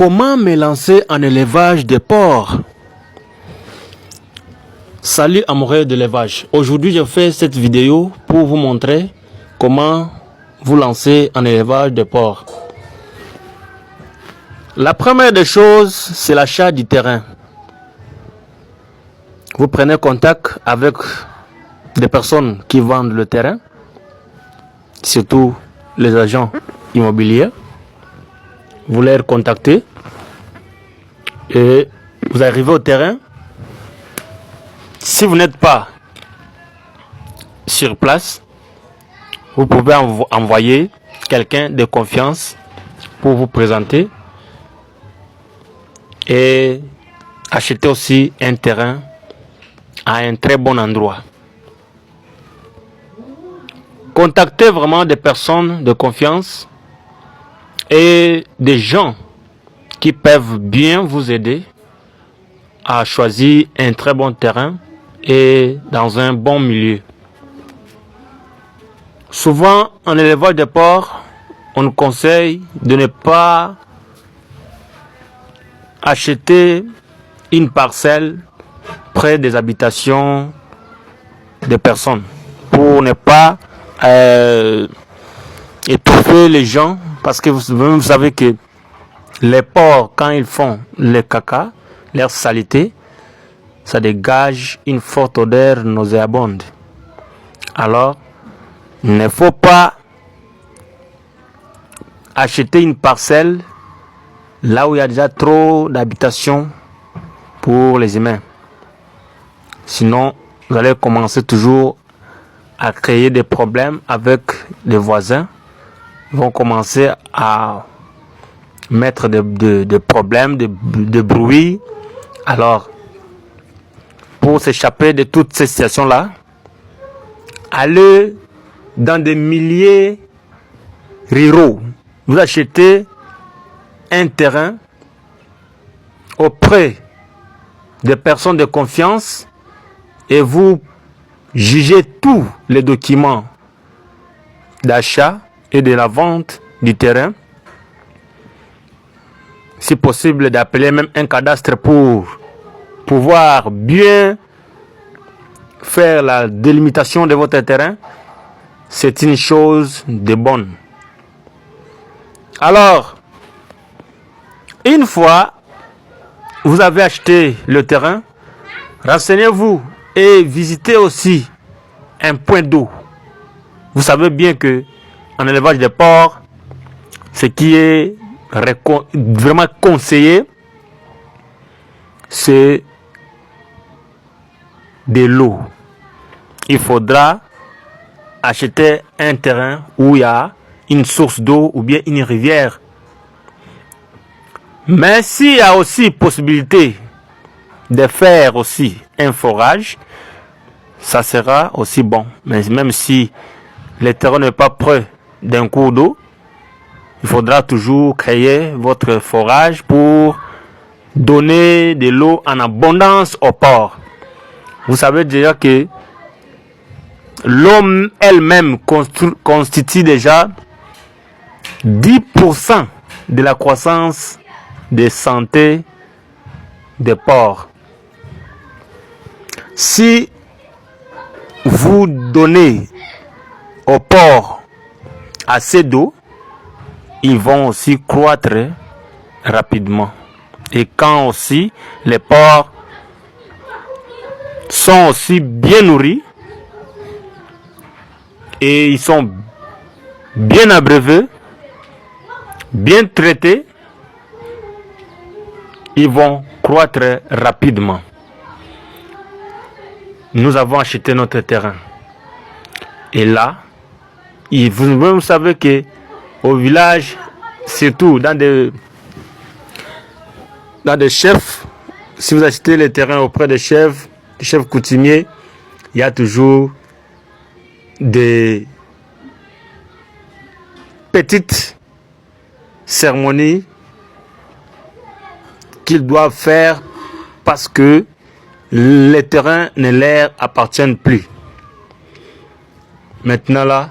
Comment me lancer en élevage de porcs? Salut amoureux de l'élevage. Aujourd'hui, je fais cette vidéo pour vous montrer comment vous lancer en élevage de porcs. La première des choses, c'est l'achat du terrain. Vous prenez contact avec des personnes qui vendent le terrain, surtout les agents immobiliers. Vous les contactez et vous arrivez au terrain. Si vous n'êtes pas sur place, vous pouvez envoyer quelqu'un de confiance pour vous présenter et acheter aussi un terrain à un très bon endroit. Contactez vraiment des personnes de confiance et des gens qui peuvent bien vous aider à choisir un très bon terrain et dans un bon milieu. Souvent, en élevage de porcs, on nous conseille de ne pas acheter une parcelle près des habitations des personnes pour ne pas étouffer les gens, parce que vous savez que les porcs, quand ils font le caca, leur saleté, ça dégage une forte odeur nauséabonde. Alors, il ne faut pas acheter une parcelle là où il y a déjà trop d'habitations pour les humains. Sinon, vous allez commencer toujours à créer des problèmes avec les voisins. Ils vont commencer à mettre des problèmes, de bruit. Alors, pour s'échapper de toutes ces situations-là, allez dans des milliers ruraux. Vous achetez un terrain auprès des personnes de confiance et vous jugez tous les documents d'achat et de la vente du terrain. Si possible, d'appeler même un cadastre pour pouvoir bien faire la délimitation de votre terrain. C'est une chose de bonne. Alors, une fois vous avez acheté le terrain, renseignez-vous et visitez aussi un point d'eau. Vous savez bien que en élevage de porcs, ce qui est vraiment conseillé, c'est de l'eau. Il faudra acheter un terrain où il y a une source d'eau ou bien une rivière. Mais s'il y a aussi possibilité de faire aussi un forage, ça sera aussi bon. Mais même si le terrain n'est pas près d'un cours d'eau, il faudra toujours créer votre forage pour donner de l'eau en abondance aux porcs. Vous savez déjà que l'eau elle-même constitue déjà 10% de la croissance de santé des porcs. Si vous donnez aux porcs assez d'eau, ils vont aussi croître rapidement. Et quand aussi les porcs sont aussi bien nourris et ils sont bien abreuvés, bien traités, ils vont croître rapidement. Nous avons acheté notre terrain. Et là, vous savez que au village, surtout dans des chefs, si vous achetez les terrains auprès des chefs coutumiers, il y a toujours des petites cérémonies qu'ils doivent faire parce que les terrains ne leur appartiennent plus. Maintenant là,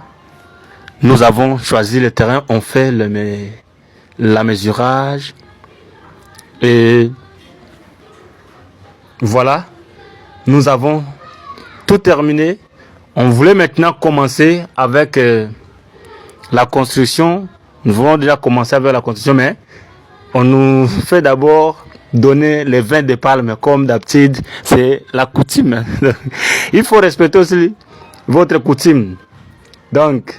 nous avons choisi le terrain, on fait la mesurage, Et voilà, nous avons tout terminé. On voulait maintenant commencer avec la construction. Nous voulons déjà commencer avec la construction, mais on nous fait d'abord donner les vins de palme, comme d'habitude, c'est la coutume. Il faut respecter aussi votre coutume. Donc,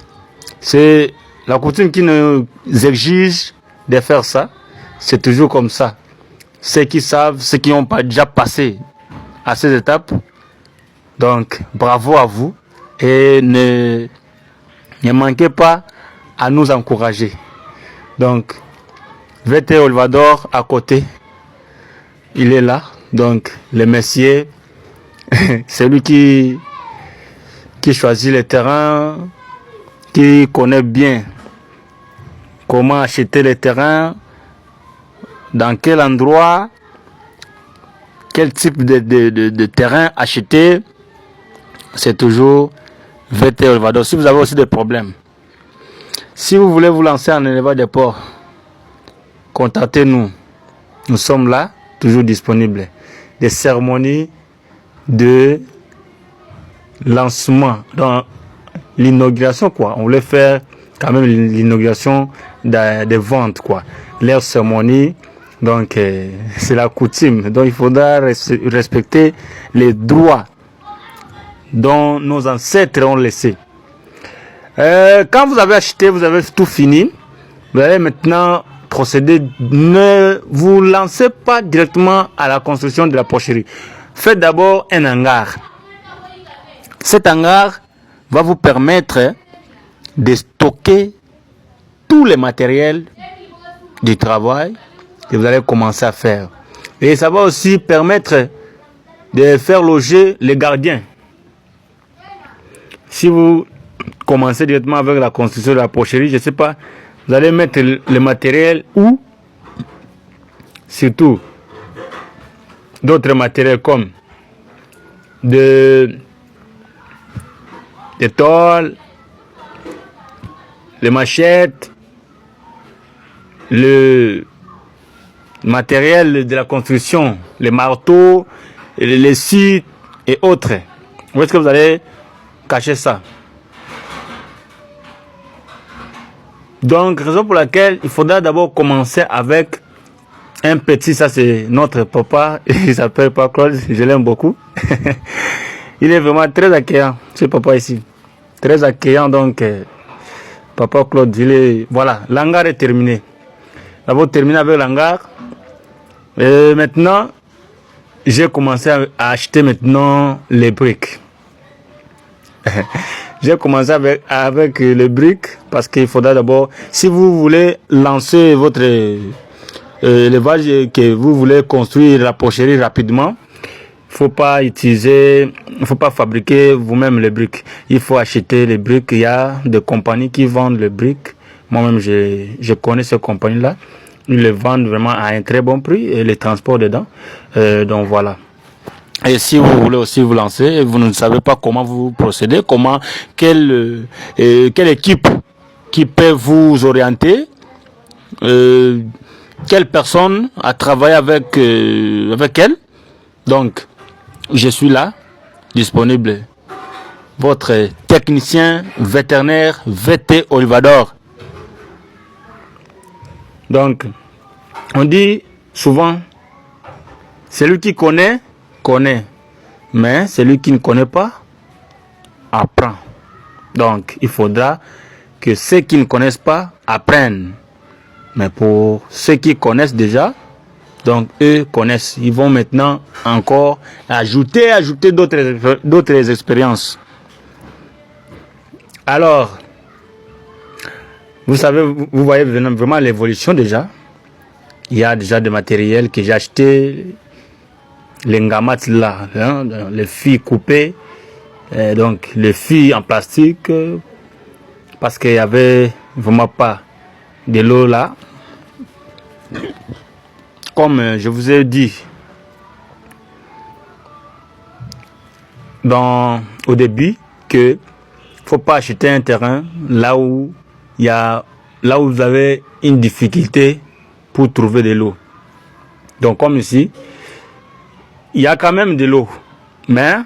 c'est la coutume qui nous exige de faire ça. C'est toujours comme ça. Ceux qui savent, ceux qui n'ont pas déjà passé à ces étapes, donc bravo à vous et ne manquez pas à nous encourager. Donc, VT Olvador à côté, il est là. Donc, le messier, c'est lui qui choisit le terrain, qui connaît bien comment acheter les terrains, dans quel endroit, quel type de terrain acheter. C'est toujours VT Olvador. Si vous avez aussi des problèmes, si vous voulez vous lancer en élevage des porcs, contactez-nous. Nous sommes là, toujours disponibles. Des cérémonies de lancement, dans l'inauguration, quoi. On voulait faire quand même l'inauguration des ventes, quoi. Leur cérémonie, donc c'est la coutume. Donc il faudra respecter les droits dont nos ancêtres ont laissé. Quand vous avez acheté, vous avez tout fini, vous allez maintenant procéder. Ne vous lancez pas directement à la construction de la porcherie. Faites d'abord un hangar. Cet hangar va vous permettre de stocker tous les matériels du travail que vous allez commencer à faire. Et ça va aussi permettre de faire loger les gardiens. Si vous commencez directement avec la construction de la porcherie, je ne sais pas, vous allez mettre le matériel où? Surtout d'autres matériels comme des tôles, les machettes, le matériel de la construction, les marteaux, les scies et autres. Où est-ce que vous allez cacher ça? Donc, raison pour laquelle il faudra d'abord commencer avec un petit, ça c'est notre papa, il s'appelle pas Claude, je l'aime beaucoup. Il est vraiment très accueillant, ce papa ici. Très accueillant, donc, papa Claude, il est, voilà, l'hangar est terminé. D'abord terminé avec l'hangar. Et maintenant, j'ai commencé à acheter maintenant les briques. J'ai commencé avec les briques parce qu'il faudra d'abord, si vous voulez lancer votre élevage que vous voulez construire la porcherie rapidement, il faut pas fabriquer vous-même les briques. Il faut acheter les briques. Il y a des compagnies qui vendent les briques. Moi-même, je connais ces compagnies-là. Ils les vendent vraiment à un très bon prix et les transports dedans. Donc voilà. Et si vous voulez aussi vous lancer, vous ne savez pas comment vous procédez, quelle équipe qui peut vous orienter, quelle personne a travaillé avec elle. Donc, je suis là, disponible. Votre technicien vétérinaire VT Olvador. Donc, on dit souvent, celui qui connaît, mais celui qui ne connaît pas, apprend. Donc, il faudra que ceux qui ne connaissent pas apprennent. Mais pour ceux qui connaissent déjà, donc eux connaissent. Ils vont maintenant encore ajouter d'autres expériences. Alors, vous savez, vous voyez vraiment l'évolution déjà. Il y a déjà des matériels que j'ai achetés. Les ngamat là, hein, les filles coupées, donc les filles en plastique, parce qu'il n'y avait vraiment pas de l'eau là. Comme je vous ai dit au début, que faut pas acheter un terrain là où vous avez une difficulté pour trouver de l'eau. Donc comme ici, il y a quand même de l'eau. Mais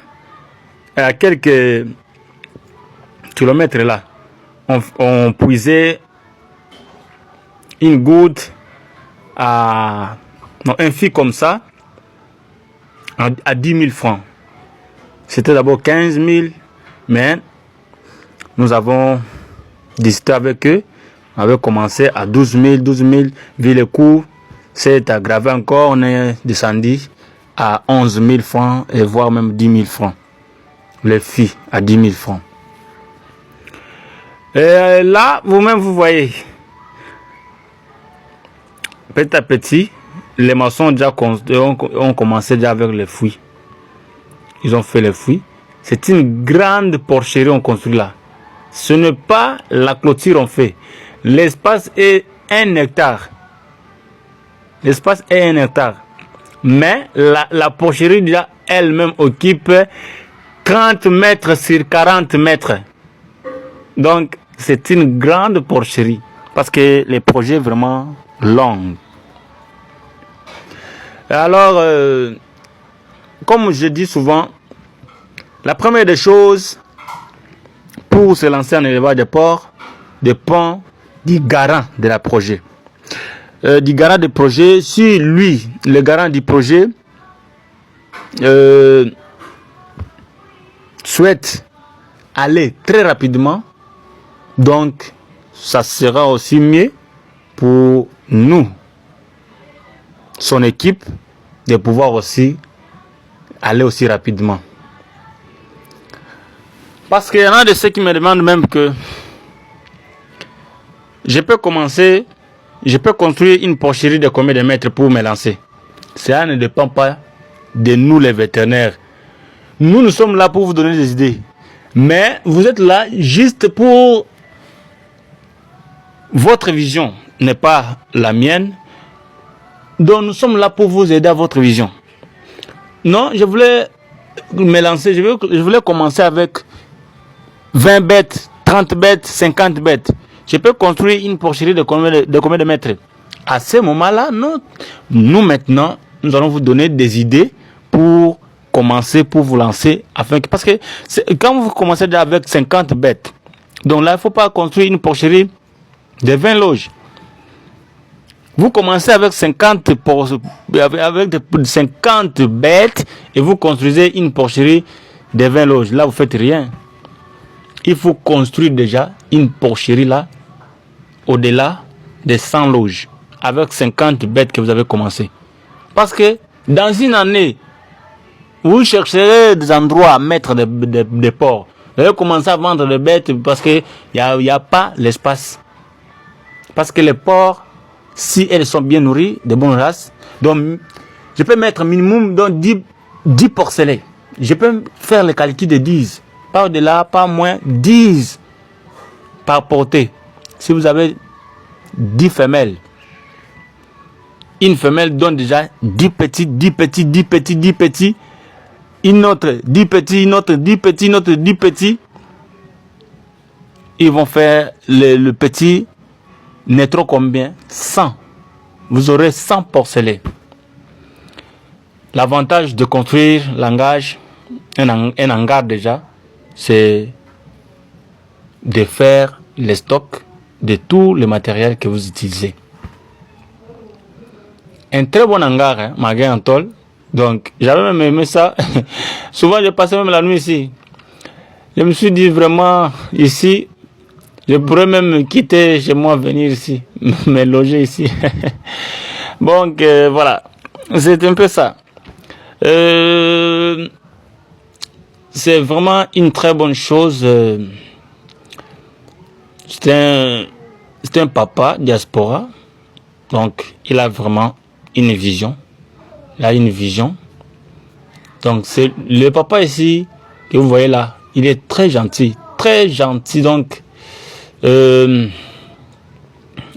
à quelques kilomètres là, on puisait une goutte à un fil comme ça à 10 000 francs. C'était d'abord 15 000, mais nous avons discuté avec eux. On avait commencé à 12 000, vu le coût s'est aggravé encore, on est descendu à 11 000 francs et voire même 10 000 francs. Les filles à 10 000 francs. Et là, vous-même, vous voyez, petit à petit, les maçons ont commencé déjà avec les fouilles. Ils ont fait les fouilles. C'est une grande porcherie qu'on construit là. Ce n'est pas la clôture qu'on fait. L'espace est 1 hectare. L'espace est 1 hectare. Mais la porcherie déjà elle-même occupe 30 mètres sur 40 mètres. Donc, c'est une grande porcherie. Parce que les projets vraiment longs. Alors, comme je dis souvent, la première des choses pour se lancer en élevage de porcs dépend du garant de la projet. Du garant du projet, si lui, le garant du projet, souhaite aller très rapidement, donc ça sera aussi mieux pour nous, son équipe, de pouvoir aussi aller aussi rapidement. Parce qu'il y en a de ceux qui me demandent même que je peux construire une porcherie de combien de mètres pour me lancer. Ça ne dépend pas de nous les vétérinaires. Nous sommes là pour vous donner des idées. Mais vous êtes là juste pour... Votre vision n'est pas la mienne. Donc nous sommes là pour vous aider à votre vision. Non, je voulais me lancer, je voulais commencer avec 20 bêtes, 30 bêtes, 50 bêtes. Je peux construire une porcherie de combien de mètres? À ce moment-là, nous maintenant, nous allons vous donner des idées pour commencer, pour vous lancer. Parce que quand vous commencez déjà avec 50 bêtes, donc là, il ne faut pas construire une porcherie de 20 loges. Vous commencez avec 50 bêtes et vous construisez une porcherie de 20 loges. Là, vous ne faites rien. Il faut construire déjà une porcherie là, au-delà des 100 loges, avec 50 bêtes que vous avez commencé. Parce que dans une année, vous chercherez des endroits à mettre des porcs. Vous allez commencer à vendre des bêtes parce qu'il n'y a pas l'espace. Parce que les porcs, si elles sont bien nourries, de bonnes races, donc je peux mettre minimum donc 10 porcelets. Je peux faire le calcul de 10. Pas au-delà, pas moins, 10 par portée. Si vous avez 10 femelles, une femelle donne déjà 10 petits, 10 petits, 10 petits, 10 petits. Une autre 10 petits, une autre 10 petits, une autre 10 petits. Ils vont faire le petit n'est trop combien? 100. Vous aurez 100 porcelets. L'avantage de construire un hangar déjà, c'est de faire les stocks de tout le matériel que vous utilisez. Un très bon hangar, hein, magasin en tôle. Donc, j'avais même aimé ça. Souvent, je passais même la nuit ici. Je me suis dit vraiment, ici, je pourrais même quitter chez moi, venir ici, me loger ici. Donc, voilà. C'est un peu ça. C'est vraiment une très bonne chose. C'est un papa diaspora. Donc, il a vraiment une vision. Il a une vision. Donc, c'est le papa ici, que vous voyez là, il est très gentil. Très gentil. Donc, il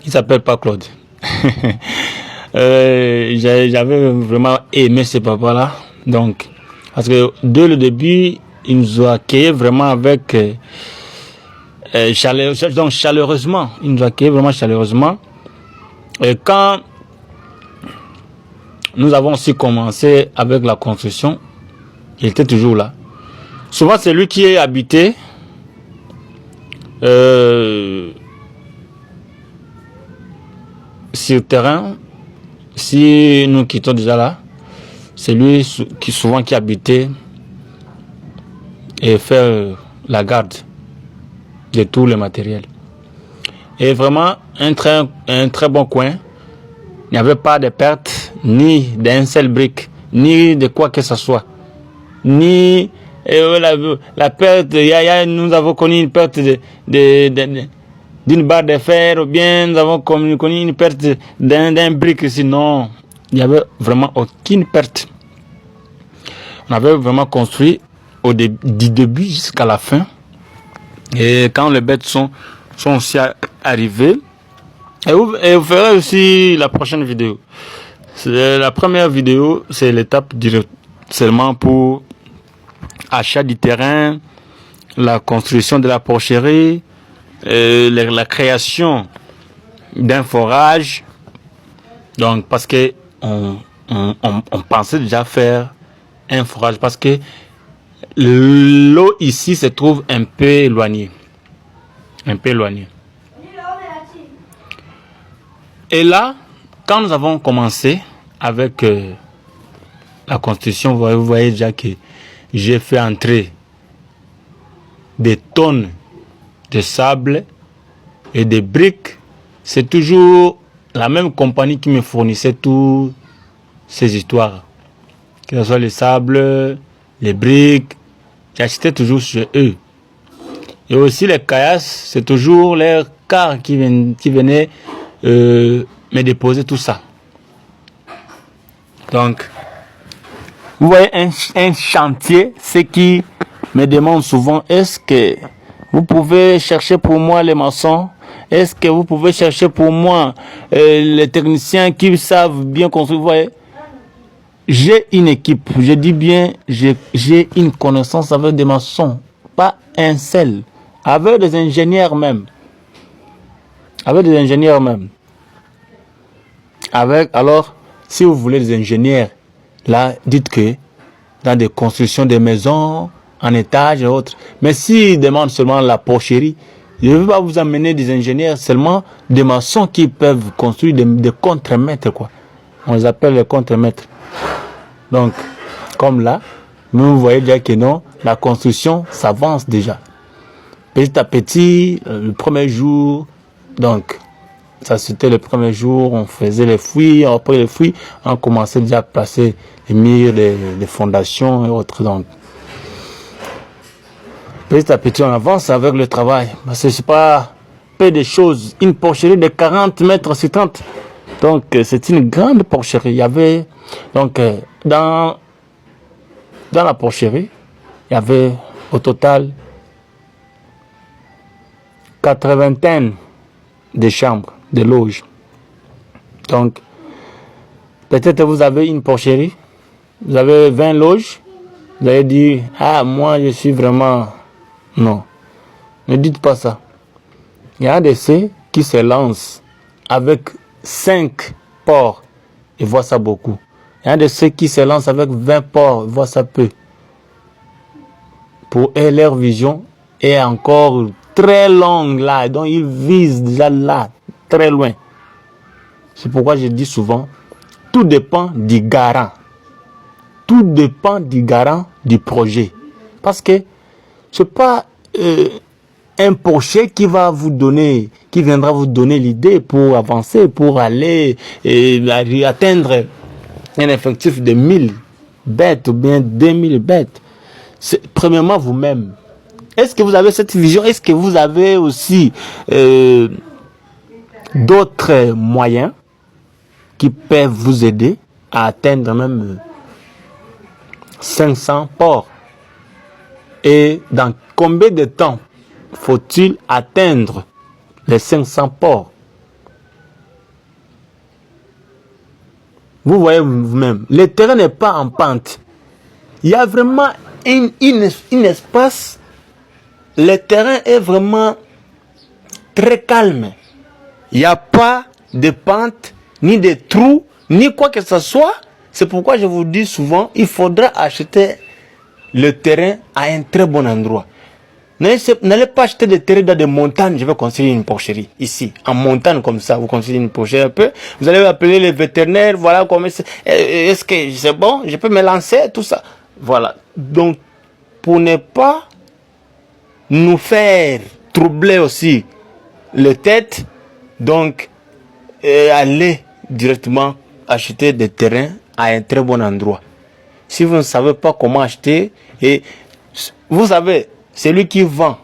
s'appelle pas Claude. J'avais vraiment aimé ce papa-là. Donc, parce que dès le début, il nous a accueillis vraiment avec chaleureusement. Il nous a accueillis vraiment chaleureusement. Et quand nous avons aussi commencé avec la construction. Il était toujours là. Souvent, c'est lui qui est habité sur terrain. Si nous quittons déjà là, c'est lui qui souvent qui habitait et fait la garde de tout le matériel. Et vraiment, un très bon coin. Il n'y avait pas de perte, ni d'un seul brique, ni de quoi que ce soit. Ni la perte, nous avons connu une perte d'une barre de fer, ou bien nous avons connu une perte d'un brique ici. Non, il n'y avait vraiment aucune perte. On avait vraiment construit du début jusqu'à la fin. Et quand les bêtes sont aussi arrivées, et vous verrez aussi la prochaine vidéo. La première vidéo, c'est l'étape seulement pour achat du terrain, la construction de la porcherie, la création d'un forage. Donc, parce que on pensait déjà faire un forage, parce que l'eau ici se trouve un peu éloignée. Et là, quand nous avons commencé avec la construction, vous voyez déjà que j'ai fait entrer des tonnes de sable et des briques. C'est toujours la même compagnie qui me fournissait toutes ces histoires. Que ce soit les sables, les briques, j'achetais toujours chez eux. Et aussi les caillasses, c'est toujours leurs cars qui venaient me déposer tout ça. Donc, vous voyez un chantier, ce qui me demande souvent, est-ce que vous pouvez chercher pour moi les maçons? Est-ce que vous pouvez chercher pour moi les techniciens qui savent bien construire? Vous voyez, j'ai une équipe, je dis bien, j'ai une connaissance avec des maçons, pas un seul, avec des ingénieurs même. Alors, si vous voulez des ingénieurs, là, dites que dans des constructions de maisons, en étage et autres. Mais s'ils demandent seulement la porcherie, je ne vais pas vous amener des ingénieurs, seulement des maçons qui peuvent construire des contremaîtres, quoi. On les appelle les contremaîtres. Donc, comme là, vous voyez déjà que non, la construction s'avance déjà. Petit à petit, le premier jour, donc, ça c'était le premier jour, on faisait les fouilles, après les fouilles, on commençait déjà à placer les murs, les fondations et autres. Donc, petit à petit, on avance avec le travail. Parce que c'est pas peu de choses. Une porcherie de 40 mètres sur 30. Donc, c'est une grande porcherie. Il y avait, donc, dans la porcherie, il y avait au total 80 de chambres, de loges. Donc, peut-être vous avez une porcherie, vous avez 20 loges, vous allez dire, ah, moi je suis vraiment... Non, ne dites pas ça. Il y a de ceux qui se lancent avec 5 ports et voient ça beaucoup. Il y a de ceux qui se lancent avec 20 ports et voient ça peu. Pour eux, leur vision est encore très longue là, donc ils visent déjà là, très loin. C'est pourquoi je dis souvent, tout dépend du garant. Tout dépend du garant du projet. Parce que ce n'est pas un porcher qui va vous donner, qui viendra vous donner l'idée pour avancer, pour aller et atteindre un effectif de 1000 bêtes ou bien 2000 bêtes. C'est premièrement vous-même. Est-ce que vous avez cette vision? Est-ce que vous avez aussi d'autres moyens qui peuvent vous aider à atteindre même 500 ports? Et dans combien de temps faut-il atteindre les 500 ports? Vous voyez vous-même, le terrain n'est pas en pente. Il y a vraiment un espace. Le terrain est vraiment très calme. Il n'y a pas de pente, ni de trous, ni quoi que ce soit. C'est pourquoi je vous dis souvent, il faudra acheter le terrain à un très bon endroit. N'allez pas acheter des terrains dans des montagnes. Je vais construire une porcherie ici, en montagne comme ça. Vous construisez une porcherie un peu. Vous allez appeler les vétérinaires. Voilà comment est-ce que c'est bon? Je peux me lancer tout ça. Voilà. Donc, pour ne pas nous faire troubler aussi les têtes, donc allez directement acheter des terrains à un très bon endroit. Si vous ne savez pas comment acheter, et vous savez, celui qui vend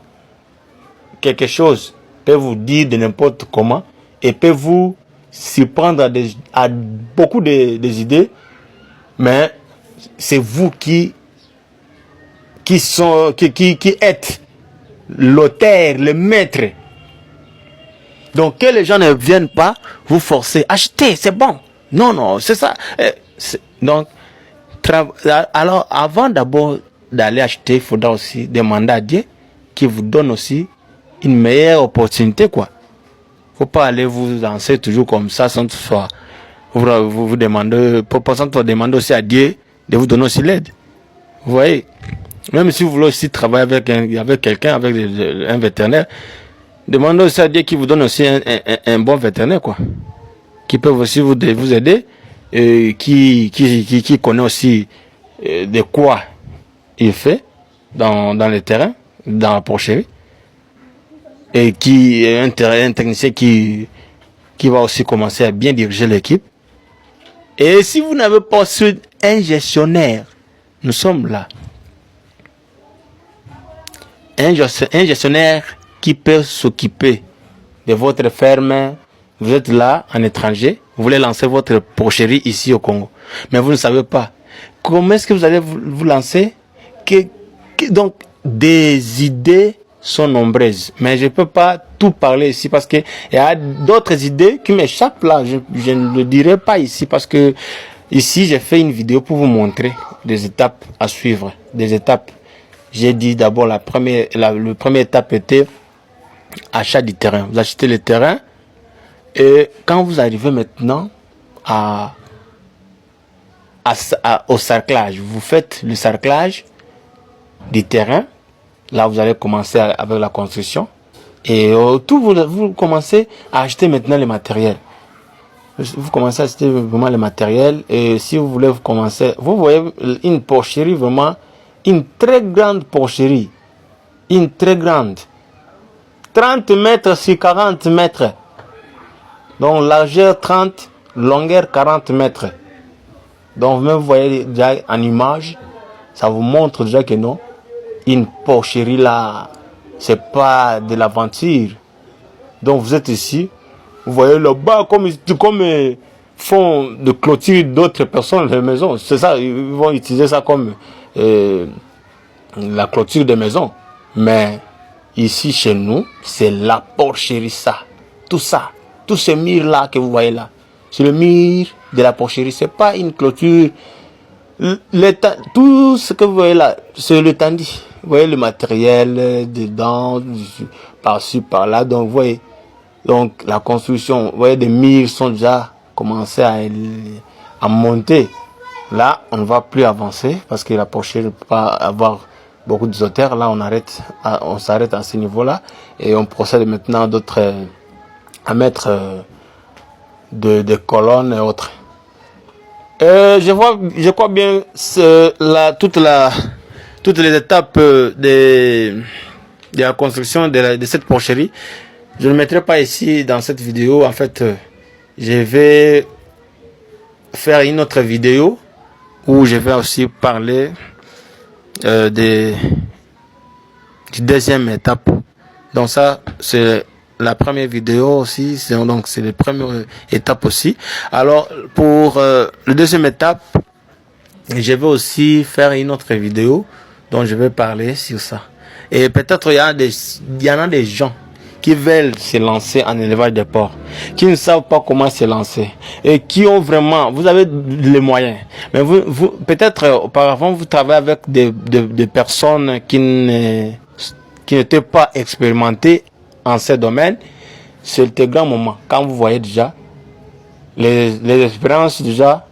quelque chose peut vous dire de n'importe comment et peut vous surprendre à beaucoup des idées, mais c'est vous qui êtes l'auteur, le maître. Donc que les gens ne viennent pas vous forcer. Achetez, c'est bon. Non, non, c'est ça. Donc, alors avant d'abord d'aller acheter, il faudra aussi demander à Dieu qui vous donne aussi une meilleure opportunité, quoi. Faut pas aller vous lancer toujours comme ça sans toutefois vous demander, sans demander aussi à Dieu de vous donner aussi l'aide. Vous voyez, même si vous voulez aussi travailler avec quelqu'un, avec un vétérinaire, demandez aussi à Dieu qui vous donne aussi un bon vétérinaire, quoi, qui peut aussi vous aider, qui connaît aussi de quoi il fait dans le terrain, dans la porcherie, et qui est un technicien qui va aussi commencer à bien diriger l'équipe. Et si vous n'avez pas aussi un gestionnaire, nous sommes là. Un gestionnaire qui peut s'occuper de votre ferme. Vous êtes là, en étranger, vous voulez lancer votre porcherie ici au Congo. Mais vous ne savez pas. Comment est-ce que vous allez vous lancer? Donc, des idées sont nombreuses. Mais je ne peux pas tout parler ici parce qu'il y a d'autres idées qui m'échappent là. Je ne le dirai pas ici parce que ici, j'ai fait une vidéo pour vous montrer des étapes à suivre. Des étapes. J'ai dit d'abord la première étape était achat du terrain. Vous achetez le terrain et quand vous arrivez maintenant au cerclage, vous faites le cerclage du terrain. Là, vous allez commencer avec la construction. Et tout, vous commencez à acheter maintenant le matériel. Vous commencez à acheter vraiment le matériel. Et si vous voulez commencer, vous voyez une porcherie, vraiment une très grande porcherie. Une très grande. 30 mètres sur 40 mètres. Donc, largeur 30, longueur 40 mètres. Donc, même vous voyez déjà en image, ça vous montre déjà que non. Une porcherie là, c'est pas de l'aventure. Donc vous êtes ici, vous voyez là-bas comme font de clôture d'autres personnes les maisons. C'est ça, ils vont utiliser ça comme la clôture des maisons. Mais ici chez nous, c'est la porcherie ça. Tout ça, tous ces murs là que vous voyez là, c'est le mur de la porcherie. C'est pas une clôture. Tout ce que vous voyez là, c'est le tandis. Vous voyez le matériel dedans, par-ci, par-là. Donc, vous voyez, donc la construction, vous voyez, des murs sont déjà commencés à monter. Là, on ne va plus avancer parce que la porcherie ne peut pas avoir beaucoup de hauteur. Là, on s'arrête à ce niveau-là et on procède maintenant à mettre des colonnes et autres. Je crois bien toutes les étapes de la construction de cette porcherie. Je ne mettrai pas ici dans cette vidéo. En fait, je vais faire une autre vidéo où je vais aussi parler du deuxième étape. Donc ça, c'est la première vidéo aussi, donc c'est la première étape aussi. Alors pour la deuxième étape, je vais aussi faire une autre vidéo dont je vais parler sur ça. Et peut-être il y en a des gens qui veulent se lancer en élevage de porcs, qui ne savent pas comment se lancer et qui ont vraiment, vous avez les moyens, mais vous peut-être auparavant vous travaillez avec des personnes qui n'étaient pas expérimentées en ce domaine. C'est le grand moment quand vous voyez déjà les expériences déjà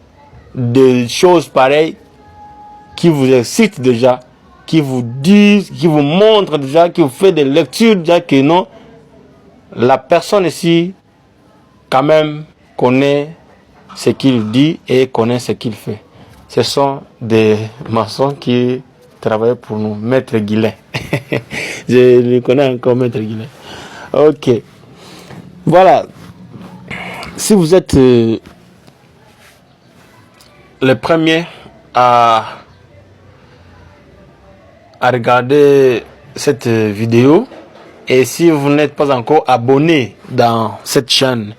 des choses pareilles qui vous excitent déjà, qui vous disent, qui vous montrent déjà, qui vous fait des lectures déjà que non, la personne ici, quand même, connaît ce qu'il dit et connaît ce qu'il fait. Ce sont des maçons qui travaillent pour nous, Maître Guilin. Je le connais encore, Maître Guilin. Ok. Voilà. Si vous êtes les premiers à regarder cette vidéo, et si vous n'êtes pas encore abonné dans cette chaîne,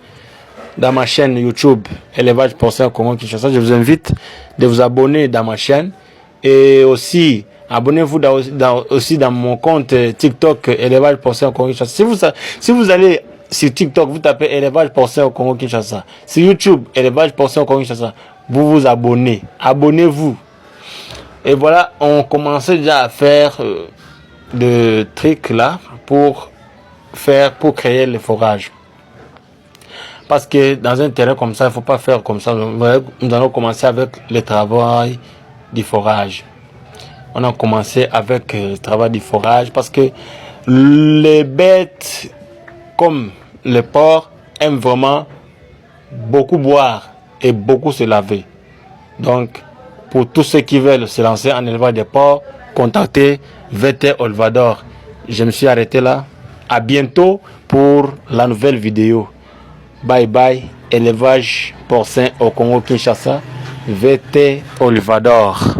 dans ma chaîne YouTube Élevage Porcin Congo-Kinshasa, je vous invite de vous abonner dans ma chaîne, et aussi abonnez-vous aussi dans mon compte TikTok Élevage Porcin Congo-Kinshasa. Si vous allez sur TikTok, vous tapez Élevage Porcin Congo-Kinshasa. Sur YouTube Élevage Porcin Congo-Kinshasa, vous vous abonnez, abonnez-vous. Et voilà, on commençait déjà à faire de trucs là pour créer les forages. Parce que dans un terrain comme ça, il ne faut pas faire comme ça. Nous allons commencer avec le travail du forage. On a commencé avec le travail du forage parce que les bêtes comme les porcs aiment vraiment beaucoup boire et beaucoup se laver. Donc, pour tous ceux qui veulent se lancer en élevage des porcs, contactez VT Olvador. Je me suis arrêté là. À bientôt pour la nouvelle vidéo. Bye bye, élevage porcin au Congo-Kinshasa, VT Olvador.